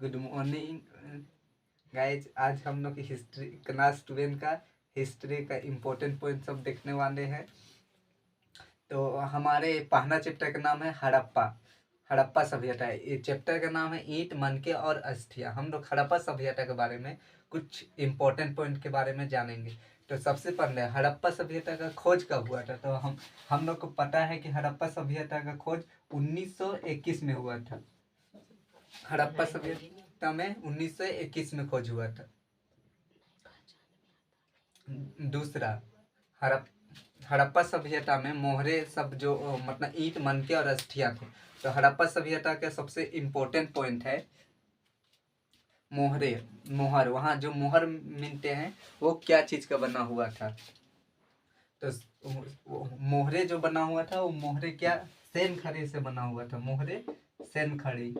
Good morning guys. आज हम लोग की हिस्ट्री क्लास 12 का हिस्ट्री का इम्पोर्टेंट पॉइंट सब देखने वाले हैं। तो हमारे पहला चैप्टर का नाम है हड़प्पा। हड़प्पा सभ्यता। ये चैप्टर का नाम है ईंट, मनके और अस्थियां। हम लोग हड़प्पा सभ्यता के बारे में कुछ इम्पोर्टेंट पॉइंट के बारे में जानेंगे। तो सबसे पहले हड़प्पा सभ्यता का खोज कब हुआ था? तो हम लोग को पता है कि हड़प्पा सभ्यता का खोज 1921 में हुआ था। हड़प्पा सभ्यता में 1921 में खोज हुआ था। दूसरा, हड़प्पा सभ्यता में मोहरे सब जो मतलब ईंट, मनके और अस्थियां थे। तो हड़प्पा सभ्यता का सबसे इम्पोर्टेंट पॉइंट है मोहरे। मोहर, वहाँ जो मोहर मिलते हैं वो क्या चीज का बना हुआ था? तो मोहरे जो बना हुआ था वो मोहरे क्या, सेन खड़ी से बना हुआ था। मोहरे सेन खड़ी।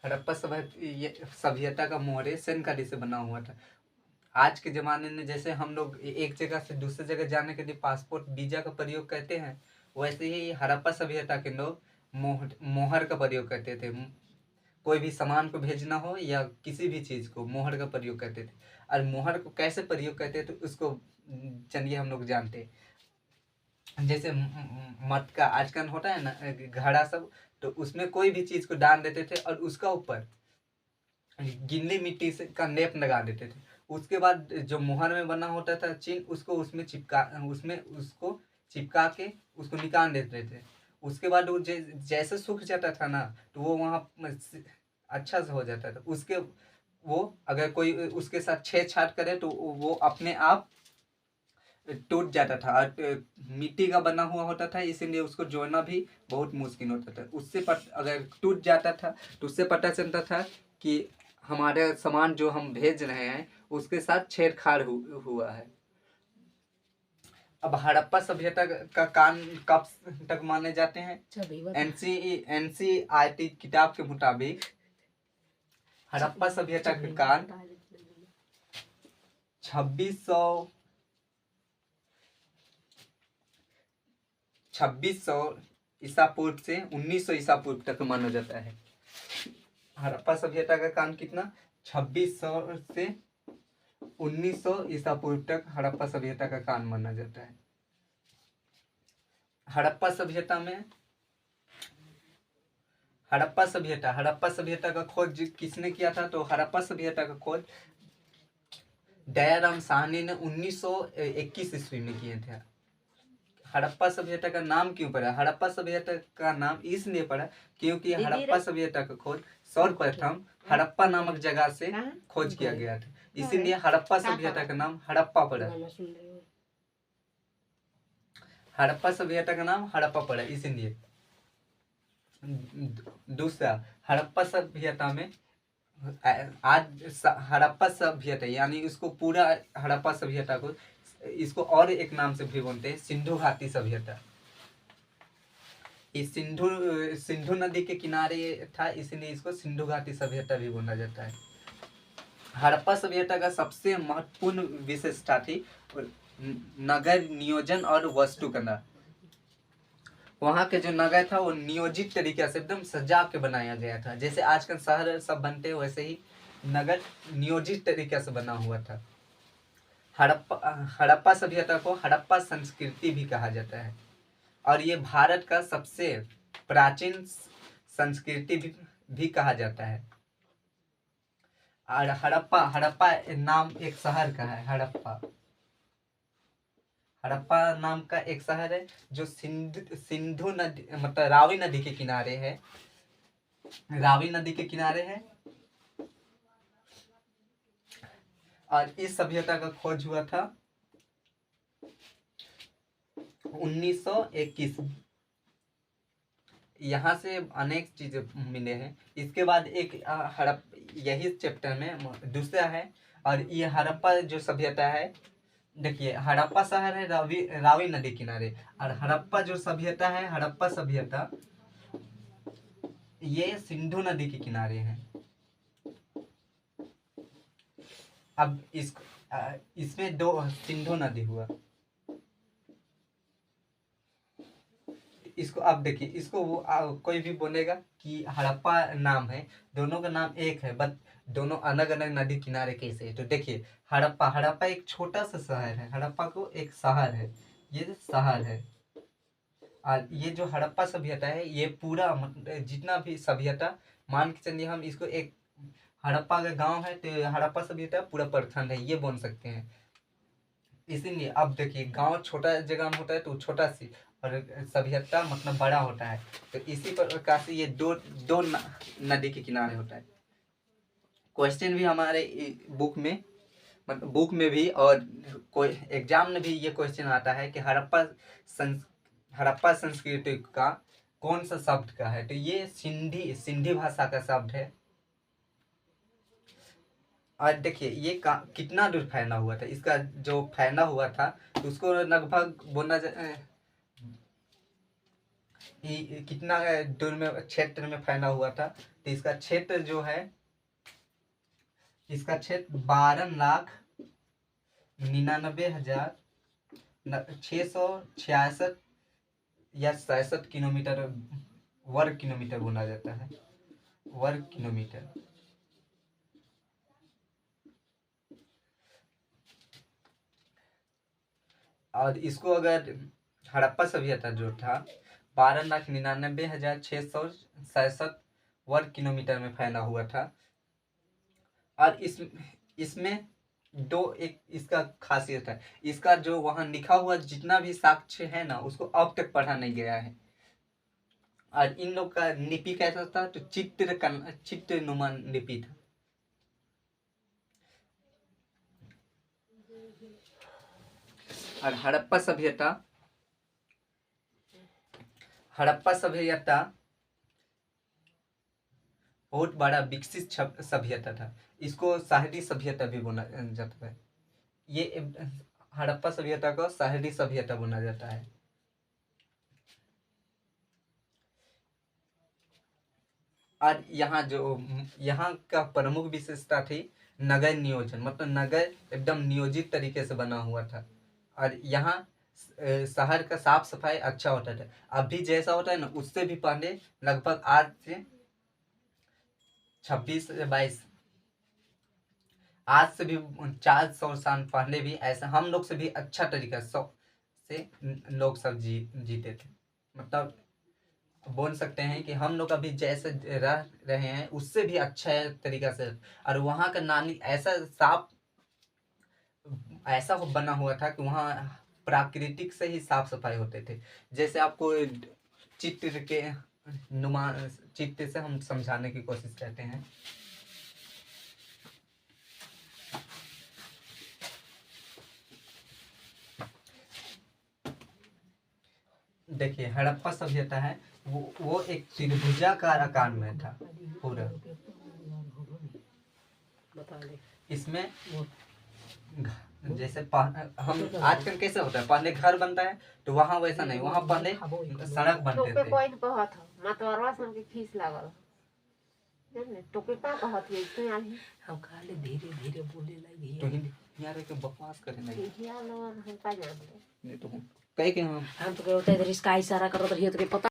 हड़प्पा सभ्यता का मोहरे सेन खड़ी से बना हुआ था। आज के ज़माने में जैसे हम लोग एक जगह से दूसरे जगह जाने के लिए पासपोर्ट वीज़ा का प्रयोग करते हैं, वैसे ही हड़प्पा सभ्यता के लोग मोहर का प्रयोग करते थे। कोई भी सामान को भेजना हो या किसी भी चीज़ को मोहर का प्रयोग करते थे। और मोहर को कैसे प्रयोग करते थे उसको चलिए हम लोग जानते हैं। जैसे मटका आजकल होता है ना, घड़ा सब, तो उसमें कोई भी चीज़ को डाल देते थे और उसका ऊपर गीली मिट्टी से का लेप लगा देते थे। उसके बाद जो मुहर में बना होता था चिन्ह, उसको उसमें चिपका के उसको निकाल देते थे। उसके बाद वो जैसे सूख जाता था ना, तो वो वहाँ अच्छा से हो जाता था। उसके वो अगर कोई उसके साथ छेड़छाड़ करे तो वो अपने आप टूट जाता था। और मिट्टी का बना हुआ होता था, इसीलिए उसको जोड़ना भी बहुत मुश्किल होता था। अगर टूट जाता था तो उससे पता चलता था कि हमारे सामान जो हम भेज रहे हैं उसके साथ छेड़छाड़ हुआ है। अब हड़प्पा सभ्यता का कान कब तक माने जाते हैं? एनसीईआरटी किताब के मुताबिक हड़प्पा सभ्यता का कान 2600 ईसा पूर्व से 1900 ईसा पूर्व तक माना जाता है। हड़प्पा सभ्यता का काल कितना? 2600 से 1900 ईसा पूर्व तक हड़प्पा सभ्यता का काल माना जाता है। हड़प्पा सभ्यता का खोज किसने किया था? तो हड़प्पा सभ्यता का खोज दयाराम साहनी ने 1921 ईस्वी में किए थे। हड़प्पा सभ्यता का नाम क्यों पड़ा? हड़प्पा सभ्यता का नाम इसलिए पड़ा क्योंकि हड़प्पा सभ्यता का खोज सर्वप्रथम हड़प्पा नामक जगह से खोज किया गया था, इसीलिए हड़प्पा सभ्यता का नाम हड़प्पा पड़ा। हड़प्पा सभ्यता का नाम हड़प्पा पड़ा इसीलिए। दूसरा, हड़प्पा सभ्यता में आज हड़प्पा सभ्यता यानी उसको पूरा हड़प्पा सभ्यता को इसको और एक नाम से भी बोलते हैं, सिंधु घाटी सभ्यता। इस सिंधु नदी के किनारे था, इसलिए इसको सिंधु घाटी सभ्यता भी बोला जाता है। हड़प्पा सभ्यता का सबसे महत्वपूर्ण विशेषता थी नगर नियोजन और वास्तुकला। वहाँ के जो नगर था वो नियोजित तरीके से एकदम सजा के बनाया गया था। जैसे आजकल शहर सब बनते हैं वैसे ही नगर नियोजित तरीके से बना हुआ था। हड़प्पा सभ्यता को हड़प्पा संस्कृति भी कहा जाता है और ये भारत का सबसे प्राचीन संस्कृति भी कहा जाता है। और हड़प्पा नाम एक शहर का है। हड़प्पा नाम का एक शहर है जो सिंधु नदी मतलब रावी नदी के किनारे है। और इस सभ्यता का खोज हुआ था 1921। यहाँ से अनेक चीजें मिले हैं। इसके बाद एक यही चैप्टर में दूसरा है। और ये हड़प्पा जो सभ्यता है, देखिए हड़प्पा शहर है रावी नदी किनारे, और हड़प्पा जो सभ्यता है, हड़प्पा सभ्यता ये सिंधु नदी के किनारे है। अब इसमें दो सिंधु नदी हुआ, इसको अब देखिए, इसको वो कोई भी बोलेगा कि हड़प्पा नाम है, दोनों का नाम एक है, बट दोनों अलग अलग नदी किनारे कैसे है। तो देखिए हड़प्पा, हड़प्पा एक छोटा सा शहर है, हड़प्पा को एक शहर है, ये शहर है। और ये जो हड़प्पा सभ्यता है, ये पूरा मतलब जितना भी सभ्यता, मान के चलिए हम इसको एक हड़प्पा का गांव है तो हड़प्पा सभ्यता पूरा प्रखंड है, ये बोल सकते हैं। इसीलिए अब देखिए गांव छोटा जगह में होता है तो छोटा सी, और सभ्यता मतलब बड़ा होता है। तो इसी प्रकार से ये दो नदी के किनारे होता है। क्वेश्चन भी हमारे बुक में, मतलब बुक में भी और कोई एग्जाम में भी ये क्वेश्चन आता है कि हड़प्पा संस्कृति का कौन सा शब्द का है। तो ये सिंधी भाषा का शब्द है। और देखिए ये कितना दूर फैला हुआ था, इसका जो फैला हुआ था तो उसको लगभग बोलना कितना दूर में क्षेत्र में फैला हुआ था। तो इसका क्षेत्र जो है, इसका क्षेत्र 12,99,666 या 67 किलोमीटर वर्ग किलोमीटर बोला जाता है, वर्ग किलोमीटर। और इसको अगर हड़प्पा सभ्यता जो था 12,99,667 वर्ग किलोमीटर में फैला हुआ था। और इसमें एक इसका खासियत है, इसका जो वहां लिखा हुआ जितना भी साक्ष्य है ना, उसको अब तक पढ़ा नहीं गया है। और इन लोग का लिपि कैसा था, तो चित्रनुमा लिपि था। और हड़प्पा सभ्यता बहुत बड़ा विकसित सभ्यता था। इसको शहरी सभ्यता भी बोला जाता है। ये हड़प्पा सभ्यता को शहरी सभ्यता बोला जाता है। और यहाँ का प्रमुख विशेषता थी नगर नियोजन, मतलब नगर एकदम नियोजित तरीके से बना हुआ था। और यहाँ शहर का साफ सफाई अच्छा होता था। अभी जैसा होता है ना, उससे भी पहले लगभग आज से 26-22, आज से भी 400 साल पहले भी ऐसा हम लोग से भी अच्छा तरीका से लोग सब जीते थे। मतलब बोल सकते हैं कि हम लोग अभी जैसे रह रहे हैं उससे भी अच्छा तरीका से। और वहाँ का नाली ऐसा साफ, ऐसा बना हुआ था कि वहाँ प्राकृतिक से ही साफ सफाई होते थे। जैसे आपको चित्र के चित्र से हम समझाने की कोशिश करते हैं। देखिए हड़प्पा सभ्यता है, वो एक त्रिभुजाकार आकार में था पूरा। इसमें जैसे हम आजकल कैसे होता है, पहले घर बनता है तो वहाँ वैसा नहीं, वहाँ पहले सड़क बनते थे। हम खाली धीरे धीरे बोले लगी तो हिंदी यार के बकवास करे नहीं तो कह के हम तो कहते इधर इसका इशारा करो तो ये तो पता